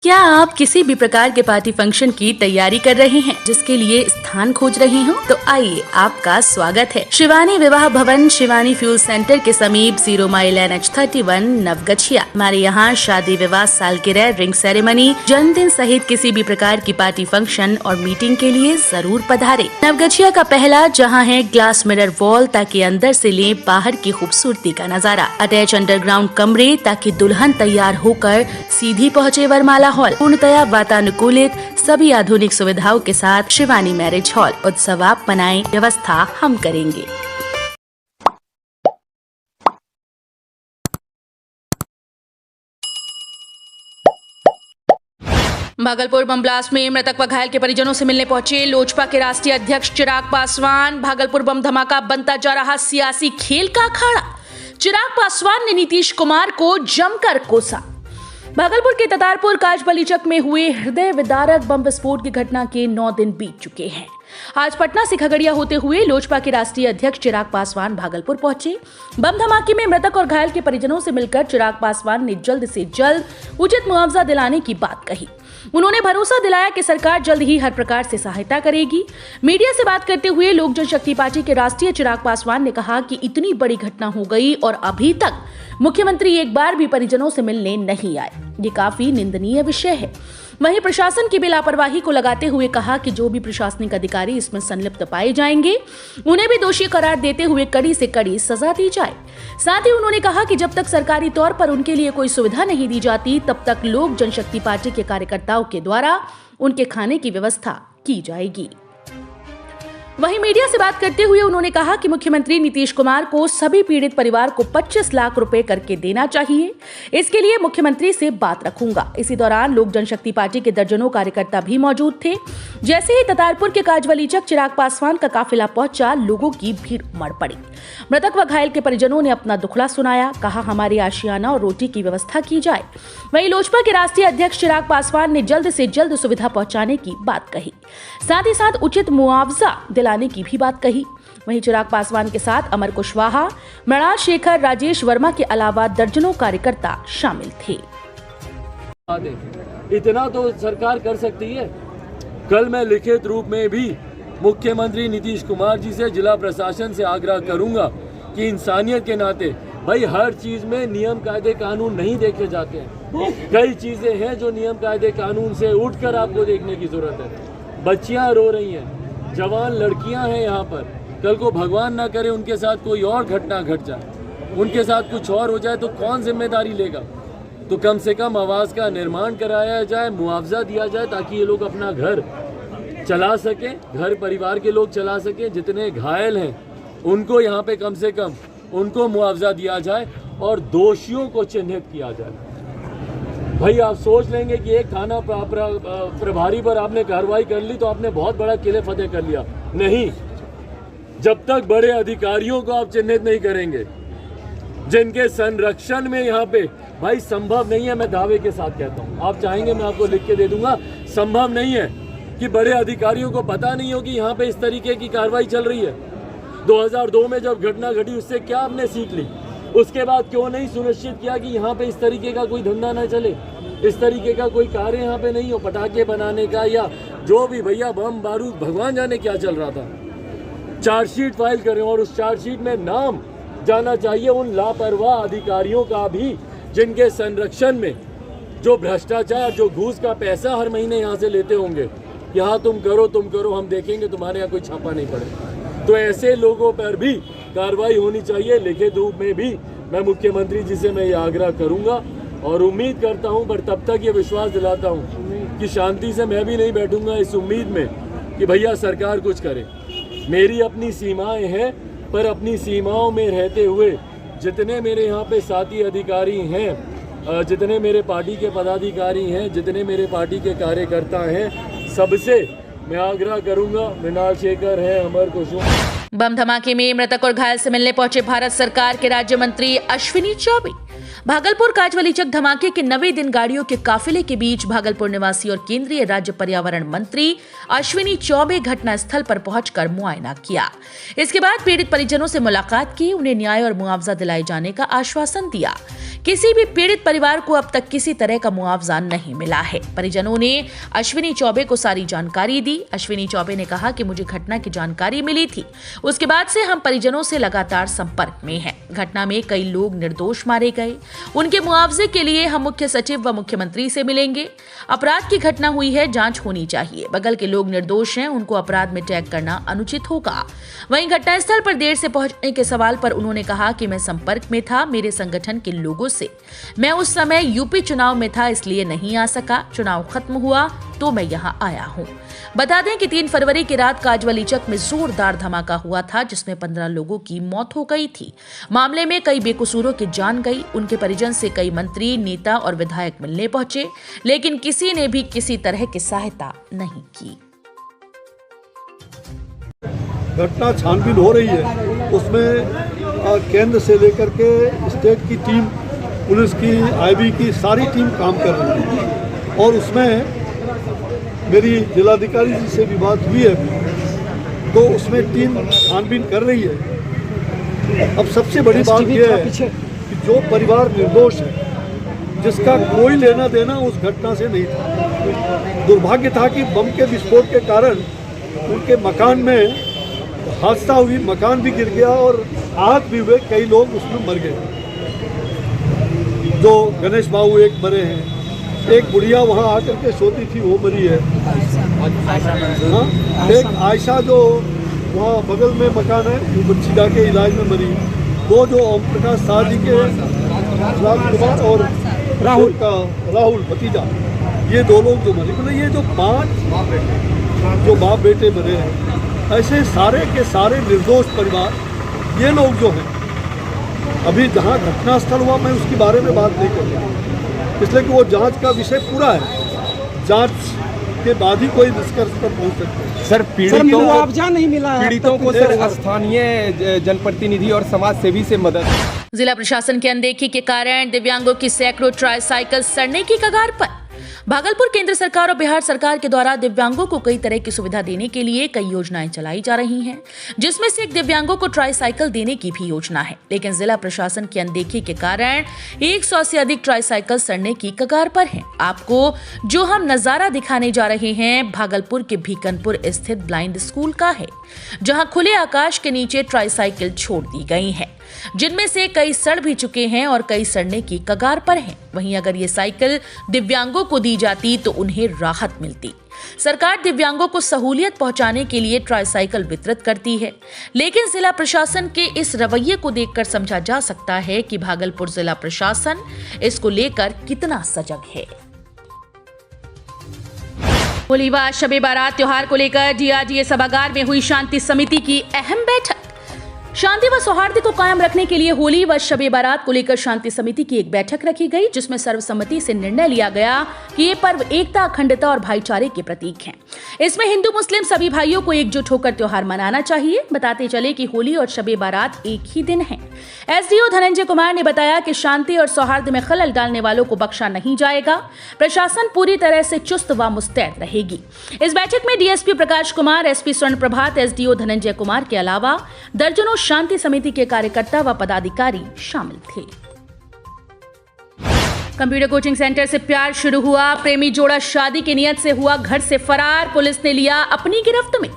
क्या आप किसी भी प्रकार के पार्टी फंक्शन की तैयारी कर रहे हैं, जिसके लिए स्थान खोज रहे हो? तो आइए, आपका स्वागत है शिवानी विवाह भवन, शिवानी फ्यूल सेंटर के समीप 0 माइल NH31 नवगछिया। हमारे यहाँ शादी, विवाह, सालगिरह, रिंग सेरेमनी, जन्मदिन सहित किसी भी प्रकार की पार्टी फंक्शन और मीटिंग के लिए जरूर पधारे। नवगछिया का पहला जहाँ है ग्लास मिरर वॉल, ताकि अंदर से ले बाहर की खूबसूरती का नजारा। अटैच अंडरग्राउंड कमरे, ताकि दुल्हन तैयार होकर सीधी पहुँचे वरमाला हॉल। पूर्णतया वातानुकूलित, सभी आधुनिक सुविधाओं के साथ शिवानी मैरिज हॉल। उत्सव आप मनाएं, व्यवस्था हम करेंगे। भागलपुर बम ब्लास्ट में मृतक व घायल के परिजनों से मिलने पहुंचे लोजपा के राष्ट्रीय अध्यक्ष चिराग पासवान। भागलपुर बम धमाका बनता जा रहा सियासी खेल का अखाड़ा। चिराग पासवान ने नीतीश कुमार को जमकर कोसा। भागलपुर के ततारपुर काजबलीचक में हुए हृदय विदारक बम विस्फोट की घटना के 9 दिन बीत चुके हैं। आज पटना से खगड़िया होते हुए लोजपा के राष्ट्रीय अध्यक्ष चिराग पासवान भागलपुर पहुंचे। बम धमाके में मृतक और घायल के परिजनों से मिलकर चिराग पासवान ने जल्द से जल्द उचित मुआवजा दिलाने की बात कही। उन्होंने भरोसा दिलाया कि सरकार जल्द ही हर प्रकार से सहायता करेगी। मीडिया से बात करते हुए लोक जनशक्ति पार्टी के राष्ट्रीय चिराग पासवान ने कहा कि इतनी बड़ी घटना हो गई और अभी तक मुख्यमंत्री एक बार भी परिजनों से मिलने नहीं आए। ये काफी निंदनीय विषय है। वहीं प्रशासन की भी लापरवाही को लगाते हुए कहा कि जो भी प्रशासनिक अधिकारी इसमें संलिप्त पाए जाएंगे, उन्हें भी दोषी करार देते हुए कड़ी से कड़ी सजा दी जाए। साथ ही उन्होंने कहा कि जब तक सरकारी तौर पर उनके लिए कोई सुविधा नहीं दी जाती, तब तक लोक जनशक्ति पार्टी के कार्यकर्ताओं के द्वारा उनके खाने की व्यवस्था की जाएगी। वहीं मीडिया से बात करते हुए उन्होंने कहा कि मुख्यमंत्री नीतीश कुमार को सभी पीड़ित परिवार को 25 लाख रुपए करके देना चाहिए। इसके लिए मुख्यमंत्री से बात रखूंगा। इसी दौरान लोक जनशक्ति पार्टी के दर्जनों कार्यकर्ता भी मौजूद थे। जैसे ही ततारपुर के काजबलीचक चिराग पासवान का काफिला पहुंचा, लोगों की भीड़ उमड़ पड़ी। मृतक व घायल के परिजनों ने अपना दुखड़ा सुनाया। कहा, हमारी आशियाना और रोटी की व्यवस्था की जाए। वहीं लोजपा के राष्ट्रीय अध्यक्ष चिराग पासवान ने जल्द से जल्द सुविधा पहुंचाने की बात कही। साथ ही साथ उचित मुआवजा दिलाने की भी बात कही। वहीं चिराग पासवान के साथ अमर कुशवाहा, मृणाल शेखर, राजेश वर्मा के अलावा दर्जनों कार्यकर्ता शामिल थे। इतना तो सरकार कर सकती है। कल मैं लिखित रूप में भी मुख्यमंत्री नीतीश कुमार जी से, जिला प्रशासन से आग्रह करूंगा कि इंसानियत के नाते भाई हर चीज में नियम कायदे कानून नहीं देखे जाते हैं। कई चीजें हैं जो नियम कायदे कानून से उठकर आपको देखने की जरूरत है। बच्चियां रो रही हैं, जवान लड़कियां हैं यहाँ पर। कल को भगवान ना करे उनके साथ कोई और घटना घट जाए, उनके साथ कुछ और हो जाए तो कौन जिम्मेदारी लेगा? तो कम से कम आवास का निर्माण कराया जाए, मुआवजा दिया जाए, ताकि ये लोग अपना घर चला सकें, घर परिवार के लोग चला सकें। जितने घायल हैं उनको यहाँ पे कम से कम उनको मुआवजा दिया जाए और दोषियों को चिन्हित किया जाए। भाई आप सोच लेंगे कि एक थाना प्रभारी पर आपने कार्रवाई कर ली तो आपने बहुत बड़ा किले फतेह कर लिया। नहीं, जब तक बड़े अधिकारियों को आप चिन्हित नहीं करेंगे, जिनके संरक्षण में यहाँ पे भाई संभव नहीं है, मैं दावे के साथ कहता हूँ, आप चाहेंगे मैं आपको लिख के दे दूंगा, संभव नहीं है कि बड़े अधिकारियों को पता नहीं हो कि यहाँ पे इस तरीके की कार्रवाई चल रही है। 2002 में जब घटना घटी उससे क्या आपने सीख ली? उसके बाद क्यों नहीं सुनिश्चित किया कि यहाँ पे इस तरीके का कोई धंधा ना चले, इस तरीके का कोई कार्य यहाँ पे नहीं हो, पटाखे बनाने का या जो भी भैया बम बारूद भगवान जाने क्या चल रहा था। चार्जशीट फाइल करें और उस चार्जशीट में नाम जाना चाहिए उन लापरवाह अधिकारियों का भी, जिनके संरक्षण में जो भ्रष्टाचार, जो घूस का पैसा हर महीने यहाँ से लेते होंगे। यहाँ तुम करो, हम देखेंगे, तुम्हारे यहाँ कोई छापा नहीं पड़े। तो ऐसे लोगों पर भी कार्रवाई होनी चाहिए। लिखित रूप में भी मैं मुख्यमंत्री जी से मैं ये आग्रह करूंगा और उम्मीद करता हूं, पर तब तक ये विश्वास दिलाता हूं कि शांति से मैं भी नहीं बैठूंगा इस उम्मीद में कि भैया सरकार कुछ करे। मेरी अपनी सीमाएं हैं, पर अपनी सीमाओं में रहते हुए जितने मेरे यहाँ पे साथी अधिकारी हैं, जितने मेरे पार्टी के पदाधिकारी हैं, जितने मेरे पार्टी के कार्यकर्ता हैं, सबसे मैं आग्रह करूंगा, मृणाल शेखर है, अमर कुशवाहा। बम धमाके में मृतक और घायल से मिलने पहुंचे भारत सरकार के राज्य मंत्री अश्विनी चौबे। भागलपुर काजवलीचक धमाके के 90 दिन गाड़ियों के काफिले के बीच भागलपुर निवासी और केंद्रीय राज्य पर्यावरण मंत्री अश्विनी चौबे घटनास्थल पर पहुंचकर मुआयना किया। इसके बाद पीड़ित परिजनों से मुलाकात की, उन्हें न्याय और मुआवजा दिलाए जाने का आश्वासन दिया। किसी भी पीड़ित परिवार को अब तक किसी तरह का मुआवजा नहीं मिला है। परिजनों ने अश्विनी चौबे को सारी जानकारी दी। अश्विनी चौबे ने कहा कि मुझे घटना की जानकारी मिली थी, उसके बाद से हम परिजनों से लगातार संपर्क में हैं। घटना में कई लोग निर्दोष मारे गए, उनके मुआवजे के लिए हम मुख्य सचिव व मुख्यमंत्री से मिलेंगे। अपराध की घटना हुई है, जांच होनी चाहिए। बगल के लोग निर्दोष हैं, उनको अपराध में टैग करना अनुचित होगा। वहीं घटनास्थल पर देर से पहुंचने के सवाल पर उन्होंने कहा कि मैं संपर्क में था मेरे संगठन के लोगों से। मैं उस समय यूपी चुनाव में था, इसलिए नहीं आ सका। चुनाव खत्म हुआ तो मैं यहाँ आया हूँ। बता दें कि 3 फरवरी की रात काजवलीचक में जोरदार धमाका हुआ था, जिसमें 15 लोगों की मौत हो गई थी। मामले में कई बेकसूरों की जान गई। उनके परिजन से कई मंत्री, नेता और विधायक मिलने पहुंचे, लेकिन किसी ने भी किसी तरह की सहायता नहीं की। घटना छानबीन हो रही है, उसमें केंद्र से लेकर के स्टेट की टीम, पुलिस की, आईबी की सारी टीम काम कर रही है और उसमें मेरी जिलाधिकारी जी से भी बात हुई है, तो उसमें टीम छानबीन कर रही है। अब सबसे बड़ी बात यह है कि जो परिवार निर्दोष है, जिसका कोई लेना देना उस घटना से नहीं था, दुर्भाग्य था कि बम के विस्फोट के कारण उनके मकान में हादसा हुई, मकान भी गिर गया और आहत भी हुए, कई लोग उसमें मर गए। जो गणेश बाबू एक मरे हैं, एक बुढ़िया वहाँ आकर के सोती थी वो मरी है, हाँ, एक आयशा जो वहाँ बगल में मकान है वो बच्ची जाके इलाज में मरी। वो जो ओम प्रकाश शाह जी के राजकुमार और राहुल भतीजा, ये 2 लोग जो मरे, मतलब ये जो 5 जो बाप बेटे मरे हैं, ऐसे सारे के सारे निर्दोष परिवार, ये लोग जो हैं, अभी जहाँ घटनास्थल हुआ मैं उसके बारे में बात नहीं कर रहा, इसलिए कि वो जांच का विषय पूरा है, जांच के बाद ही कोई निष्कर्ष पर पहुंच सकते हैं। सर, मुआवजा नहीं मिला है पीड़ितों को। सर, स्थानीय जनप्रतिनिधि और समाज सेवी से मदद। जिला प्रशासन की अनदेखी के कारण दिव्यांगों की सैकड़ों ट्राईसाइकिल सड़ने की कगार पर। भागलपुर केंद्र सरकार और बिहार सरकार के द्वारा दिव्यांगों को कई तरह की सुविधा देने के लिए कई योजनाएं चलाई जा रही हैं, जिसमें से एक दिव्यांगों को ट्राईसाइकिल देने की भी योजना है। लेकिन जिला प्रशासन की अनदेखी के कारण 100 से अधिक ट्राईसाइकिल सड़ने की कगार पर हैं। आपको जो हम नजारा दिखाने जा रहे हैं, भागलपुर के भीकनपुर स्थित ब्लाइंड स्कूल का है, जहां खुले आकाश के नीचे ट्राईसाइकिल छोड़ दी गई है, जिनमें से कई सड़ भी चुके हैं और कई सड़ने की कगार पर हैं। वहीं अगर ये साइकिल दिव्यांगों को दी जाती तो उन्हें राहत मिलती। सरकार दिव्यांगों को सहूलियत पहुंचाने के लिए ट्राईसाइकिल वितरित करती है, लेकिन जिला प्रशासन के इस रवैये को देखकर समझा जा सकता है कि भागलपुर जिला प्रशासन इसको लेकर कितना सजग है। होली व शबे बारात त्योहार को लेकर डीआरडीए सभागार में हुई शांति समिति की अहम बैठक। शांति व सौहार्द को कायम रखने के लिए होली व शबे बारात को लेकर शांति समिति की एक बैठक रखी गई, जिसमें सर्वसम्मति से निर्णय लिया गया कि ये पर्व एकता, अखंडता और भाईचारे के प्रतीक हैं। इसमें हिंदू मुस्लिम सभी भाइयों को एकजुट होकर त्योहार मनाना चाहिए। बताते चले कि होली और शबे बारात एक ही दिन है। एसडीओ धनंजय कुमार ने बताया कि शांति और सौहार्द में खलल डालने वालों को बख्शा नहीं जाएगा। प्रशासन पूरी तरह से चुस्त व मुस्तैद रहेगी। इस बैठक में डीएसपी प्रकाश कुमार, एसपी स्वर्ण प्रभात, एसडीओ धनंजय कुमार के अलावा दर्जनों शांति समिति के कार्यकर्ता व पदाधिकारी शामिल थे। कंप्यूटर कोचिंग सेंटर से प्यार शुरू हुआ, प्रेमी जोड़ा शादी की नियत से हुआ घर से फरार, पुलिस ने लिया अपनी गिरफ्त में।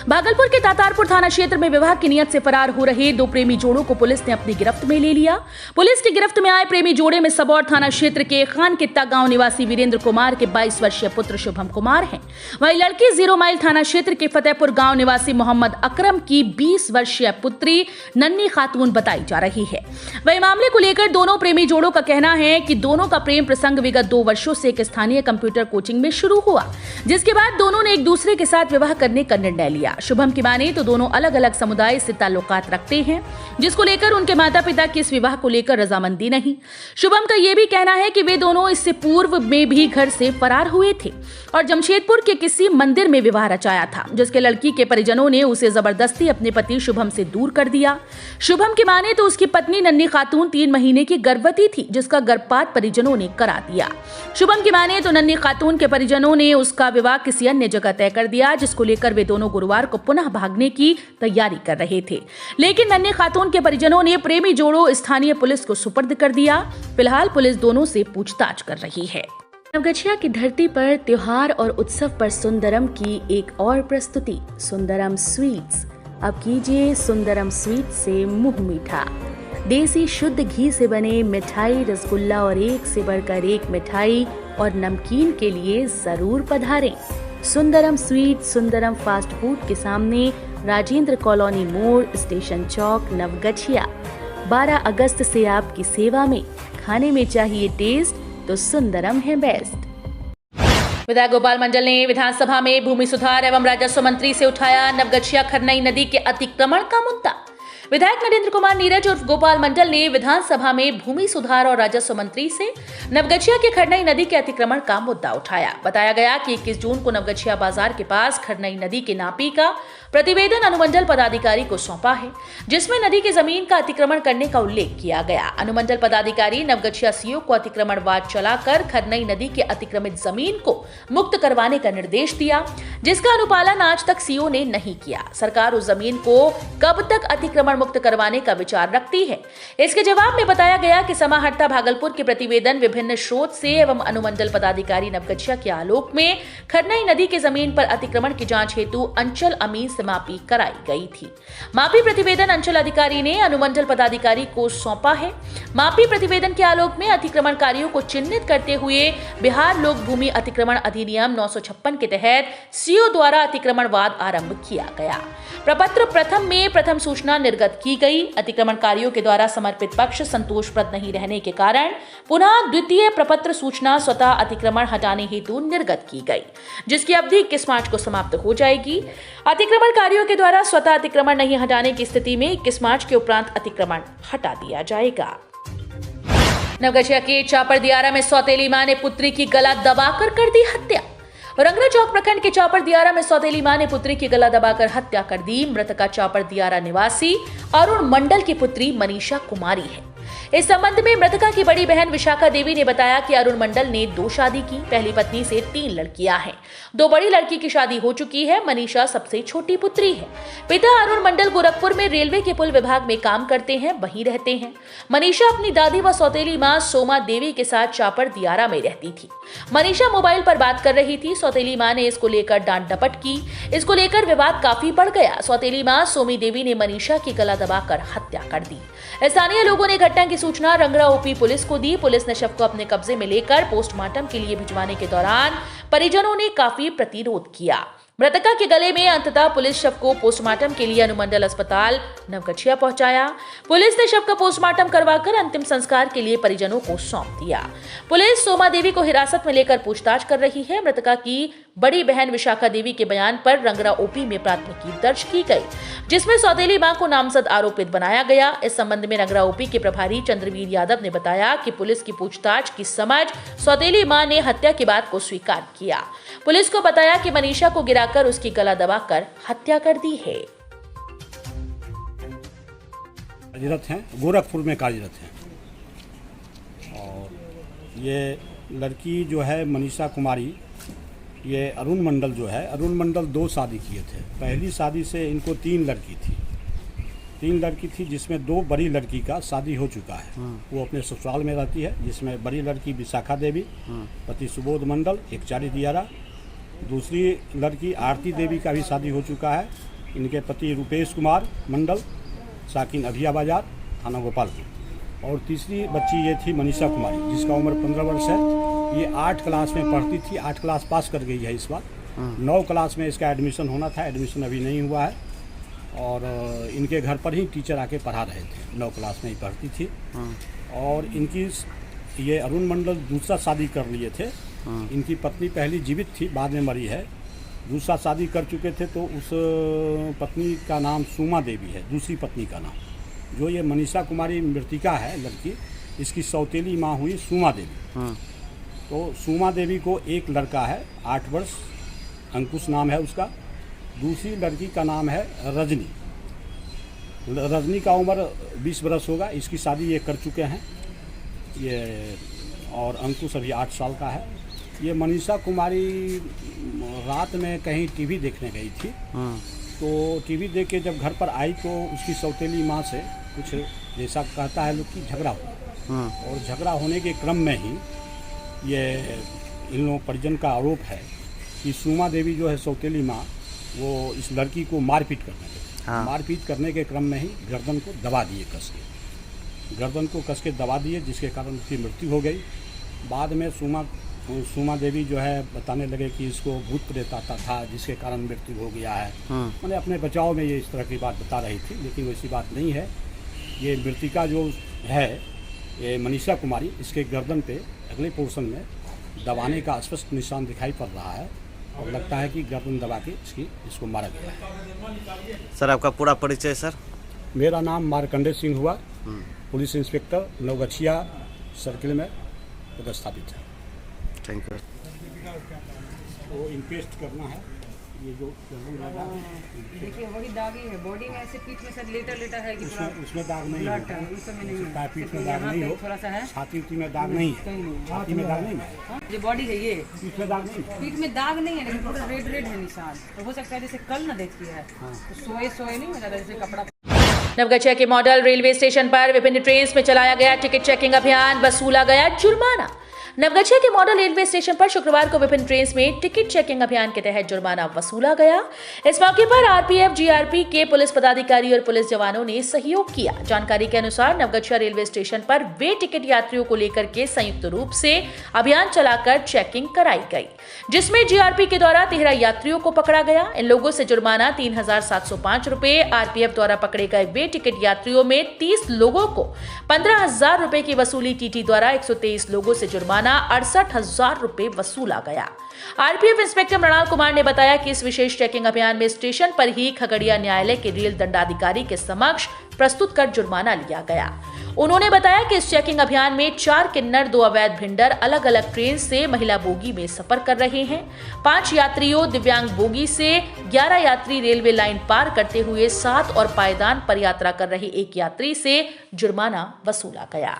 भागलपुर के तातारपुर थाना क्षेत्र में विवाह की नियत से फरार हो रहे 2 प्रेमी जोड़ों को पुलिस ने अपनी गिरफ्त में ले लिया। पुलिस की गिरफ्त में आए प्रेमी जोड़े में सबौर थाना क्षेत्र के खान कित्ता गांव निवासी वीरेंद्र कुमार के 22 वर्षीय पुत्र शुभम कुमार हैं। वहीं लड़की 0 माइल थाना क्षेत्र के फतेहपुर गांव निवासी मोहम्मद अकरम की 20 वर्षीय पुत्री नन्ही खातून बताई जा रही है। वही मामले को लेकर दोनों प्रेमी जोड़ों का कहना है कि दोनों का प्रेम प्रसंग विगत 2 वर्षों से एक स्थानीय कंप्यूटर कोचिंग में शुरू हुआ, जिसके बाद दोनों ने एक दूसरे के साथ विवाह करने का निर्णय लिया। शुभम की माने तो दोनों अलग अलग समुदाय से ताल्लुकात रखते हैं, जिसको लेकर उनके माता पिता की इस विवाह को लेकर रजामंदी नहीं। शुभम का यह भी कहना है कि वे दोनों इससे पूर्व में भी घर से फरार हुए थे और जमशेदपुर के किसी मंदिर में विवाह रचाया था, जिसके लड़की के परिजनों ने उसे जबरदस्ती अपने पति शुभम से दूर कर दिया। शुभम की माने तो उसकी पत्नी नन्ही खातून 3 महीने की गर्भवती थी, जिसका गर्भपात परिजनों ने करा दिया। शुभम की माने तो नन्ही खातून के परिजनों ने उसका विवाह किसी अन्य जगह तय कर दिया, जिसको लेकर वे दोनों गुरुवार को पुनः भागने की तैयारी कर रहे थे, लेकिन नन्ही खातून के परिजनों ने प्रेमी जोड़ों स्थानीय पुलिस को सुपर्द कर दिया। फिलहाल पुलिस दोनों से पूछताछ कर रही है। नवगछिया की धरती पर त्योहार और उत्सव पर सुंदरम की एक और प्रस्तुति, सुंदरम स्वीट्स। अब कीजिए सुंदरम स्वीट से मुंह मीठा। देसी शुद्ध घी से बने मिठाई, रसगुल्ला और एक से बढ़कर एक मिठाई और नमकीन के लिए जरूर पधारें। Sundaram sweet Sundaram fast food के सामने, राजेंद्र कॉलोनी मोड़, स्टेशन चौक, नवगछिया। 12 अगस्त से आपकी सेवा में। खाने में चाहिए टेस्ट तो सुंदरम है बेस्ट। विधायक गोपाल मंडल ने विधानसभा में भूमि सुधार एवं राजस्व मंत्री से उठाया नवगछिया खरनई नदी के अतिक्रमण का मुद्दा। विधायक नरेंद्र कुमार नीरज उर्फ गोपाल मंडल ने विधानसभा में भूमि सुधार और राजस्व मंत्री से नवगछिया के खरनई नदी के अतिक्रमण का मुद्दा उठाया। बताया गया कि 21 जून को नवगछिया बाजार के पास खरनई नदी के नापी का प्रतिवेदन अनुमंडल पदाधिकारी को सौंपा है, जिसमें नदी की जमीन का अतिक्रमण करने का उल्लेख किया गया। अनुमंडल पदाधिकारी नवगछिया सीओ को अतिक्रमणवाद चलाकर खरनई नदी के अतिक्रमित जमीन को मुक्त करवाने का निर्देश दिया, जिसका अनुपालन आज तक सीओ ने नहीं किया। सरकार उस जमीन को कब तक अतिक्रमण मुक्त करवाने का विचार रखती है। इसके जवाब में बताया गया कि समाहर्ता भागलपुर के प्रतिवेदन विभिन्न स्रोत से एवं अनुमंडल पदाधिकारी नवगछिया के आलोक में खरनई नदी के जमीन पर अतिक्रमण की जांच हेतु अंचल अमीन से मापी कराई गई थी। मापी प्रतिवेदन अंचल अधिकारी ने अनुमंडल पदाधिकारी को सौंपा है। मापी प्रतिवेदन के आलोक में अतिक्रमणकारियों को चिन्हित करते हुए बिहार लोक भूमि अतिक्रमण अधिनियम 956 के तहत सीओ द्वारा अतिक्रमणवाद आरंभ किया गया। प्रपत्र प्रथम में प्रथम सूचना निर्गत की गई। अतिक्रमणकारियों के द्वारा समर्पित पक्ष संतोषप्रद नहीं रहने के कारण पुनः द्वितीय प्रपत्र सूचना स्वतः अतिक्रमण हटाने हेतु निर्गत की गई, जिसकी अवधि 21 मार्च को समाप्त हो जाएगी। अतिक्रमणकारियों के द्वारा स्वतः अतिक्रमण नहीं हटाने की स्थिति में 21 मार्च के उपरांत अतिक्रमण हटा दिया जाएगा। नवगछिया के चापर दियारा में सौतेली मां ने पुत्री की गला दबाकर कर दी हत्या। रंगरा चौक प्रखंड के चापर दियारा में सौतेली मां ने पुत्री की गला दबाकर हत्या कर दी। मृतका चापर दियारा निवासी अरुण मंडल की पुत्री मनीषा कुमारी है। इस संबंध में मृतका की बड़ी बहन विशाखा देवी ने बताया कि अरुण मंडल ने 2 शादी की। पहली पत्नी से 3 लड़कियां हैं। 2 बड़ी लड़की की शादी हो चुकी है। मनीषा सबसे छोटी पुत्री है। पिता अरुण मंडल गोरखपुर में रेलवे के पुल विभाग में काम करते हैं, वहीं रहते हैं। मनीषा अपनी दादी व सौतेली मां सोमा देवी के साथ चापर दियारा में रहती थी। मनीषा मोबाइल पर बात कर रही थी। सौतेली मां ने इसको लेकर डांट डपट की। इसको लेकर विवाद काफी बढ़ गया। सौतेली मां सोमी देवी ने मनीषा की गला दबाकर हत्या कर दी। स्थानीय लोगों ने घटना की सूचना रंगरा ओपी पुलिस को दी। पुलिस ने शव को अपने कब्जे में लेकर पोस्टमार्टम के लिए भिजवाने के दौरान परिजनों ने काफी प्रतिरोध किया। मृतका के गले में अंततः पुलिस शव को पोस्टमार्टम के लिए अनुमंडल अस्पताल नवगछिया पहुंचाया। पुलिस ने शव का पोस्टमार्टम करवाकर अंतिम संस्कार के लिए परिजनों को सौंप दिया। पुलिस सोमा देवी को हिरासत में लेकर पूछताछ कर रही है। मृतका की बड़ी बहन विशाखा देवी के बयान पर रंगरा ओपी में प्राथमिकी दर्ज की गई, जिसमें सौतेली मां को नामजद आरोपित बनाया गया। इस संबंध में रंगरा ओपी के प्रभारी चंद्रवीर यादव ने बताया कि पुलिस की पूछताछ की समझ सौतेली मां ने हत्या की बात को स्वीकार किया। पुलिस को बताया कि मनीषा को गिराकर उसकी गला दबाकर हत्या कर दी है। कार्यरत हैं, गोरखपुर में कार्यरत हैं। और ये लड़की जो है मनीषा कुमारी, ये अरुण मंडल जो है, अरुण मंडल 2 शादी किए थे। पहली शादी से इनको 3 लड़की थी जिसमें 2 बड़ी लड़की का शादी हो चुका है। वो अपने ससुराल में रहती है, जिसमें बड़ी लड़की विशाखा देवी, पति सुबोध मंडल, एक चारी दियारा। दूसरी लड़की आरती देवी का भी शादी हो चुका है। इनके पति रुपेश कुमार मंडल, साकिन अभिया बाजार, थाना गोपालपुर। और तीसरी बच्ची ये थी मनीषा कुमारी, जिसका उम्र 15 वर्ष है। ये 8 क्लास में पढ़ती थी। 8 क्लास पास कर गई है इस बार। 9 क्लास में इसका एडमिशन होना था, एडमिशन अभी नहीं हुआ है। और इनके घर पर ही टीचर आके पढ़ा रहे थे। 9 क्लास में ही पढ़ती थी। और इनकी ये अरुण मंडल दूसरा शादी कर लिए थे। इनकी पत्नी पहली जीवित थी, बाद में मरी है। दूसरा शादी कर चुके थे, तो उस पत्नी का नाम सुमा देवी है, दूसरी पत्नी का नाम। जो ये मनीषा कुमारी मृतिका है लड़की, इसकी सौतेली माँ हुई सुमा देवी। तो सुमा देवी को एक लड़का है 8 वर्ष, अंकुश नाम है उसका। दूसरी लड़की का नाम है रजनी। रजनी का उम्र 20 वर्ष होगा, इसकी शादी ये कर चुके हैं ये, और अंकुश अभी 8 साल का है। ये मनीषा कुमारी रात में कहीं टीवी देखने गई थी, तो टीवी देख के जब घर पर आई तो उसकी सौतेली माँ से कुछ जैसा कहता है लोग कि झगड़ा हुआ, और झगड़ा होने के क्रम में ही ये इन लोगों परिजन का आरोप है कि सुमा देवी जो है सौतेली माँ, वो इस लड़की को मारपीट करने लगी। मारपीट करने के क्रम में ही गर्दन को दबा दिए कस के, गर्दन को कस के दबा दिए, जिसके कारण उसकी मृत्यु हो गई। बाद में सुमा देवी जो है बताने लगे कि इसको भूत प्रेत आता था, जिसके कारण मृत्यु हो गया है। मैंने अपने बचाव में ये इस तरह की बात बता रही थी, लेकिन वैसी बात नहीं है। ये मृतिका जो है ये मनीषा कुमारी, इसके गर्दन पे अगले पोर्शन में दबाने का स्पष्ट निशान दिखाई पड़ रहा है, और लगता है कि गर्दन दबा के इसको मारा गया है। सर आपका पूरा परिचय? सर मेरा नाम मार्कंडे सिंह हुआ, पुलिस इंस्पेक्टर नवगछिया सर्किल में पदस्थापित है। Thank you. वो इन्वेस्ट करना है, ये जो देखिए बड़ी दागी है, बॉडी में ऐसे पीठ में सर लेटा है कि उसमें दाग नहीं है, पीठ में दाग नहीं हो, थोड़ा सा है, छाती में दाग नहीं है, छाती में दाग नहीं है, जो बॉडी है ये पीठ में दाग नहीं है, पीठ में दाग नहीं है, लेकिन पूरा रेड है निशान। तो हो सकता है जैसे कल ना देखी है तो सोए नहीं हो जाता, जैसे कपड़ा। नवगछिया के मॉडल रेलवे स्टेशन पर विभिन्न ट्रेन में चलाया गया टिकट चेकिंग अभियान, वसूला गया जुर्माना। नवगछिया के मॉडल रेलवे स्टेशन पर शुक्रवार को विभिन्न ट्रेन में टिकट चेकिंग अभियान के तहत जुर्माना वसूला गया। इस मौके पर आरपीएफ, जीआरपी के पुलिस पदाधिकारी और पुलिस जवानों ने सहयोग किया। जानकारी के अनुसार नवगछिया रेलवे स्टेशन पर वे टिकट यात्रियों को लेकर के संयुक्त रूप से अभियान चलाकर चेकिंग कराई गई, जिसमें जीआरपी के द्वारा 13 यात्रियों को पकड़ा गया। इन लोगों से जुर्माना 3,705 रुपए, आरपीएफ द्वारा पकड़े गए वे टिकट यात्रियों में 30 लोगों को 15,000 रुपए की वसूली, टीटी द्वारा 123 लोगों से जुर्माना 68,000 रुपए वसूला गया। आरपीएफ इंस्पेक्टर मृणाल कुमार ने बताया कि इस विशेष चेकिंग अभियान में स्टेशन पर ही खगड़िया न्यायालय के रेल दंडाधिकारी के समक्ष प्रस्तुत कर जुर्माना लिया गया। उन्होंने बताया कि इस चेकिंग अभियान में 4 किन्नर, 2 अवैध भिंडर अलग अलग ट्रेन से महिला बोगी में सफर कर रहे हैं। 5 यात्रियों दिव्यांग बोगी से, 11 यात्री रेलवे लाइन पार करते हुए, 7 और पायदान पर यात्रा कर रहे एक यात्री से जुर्माना वसूला गया।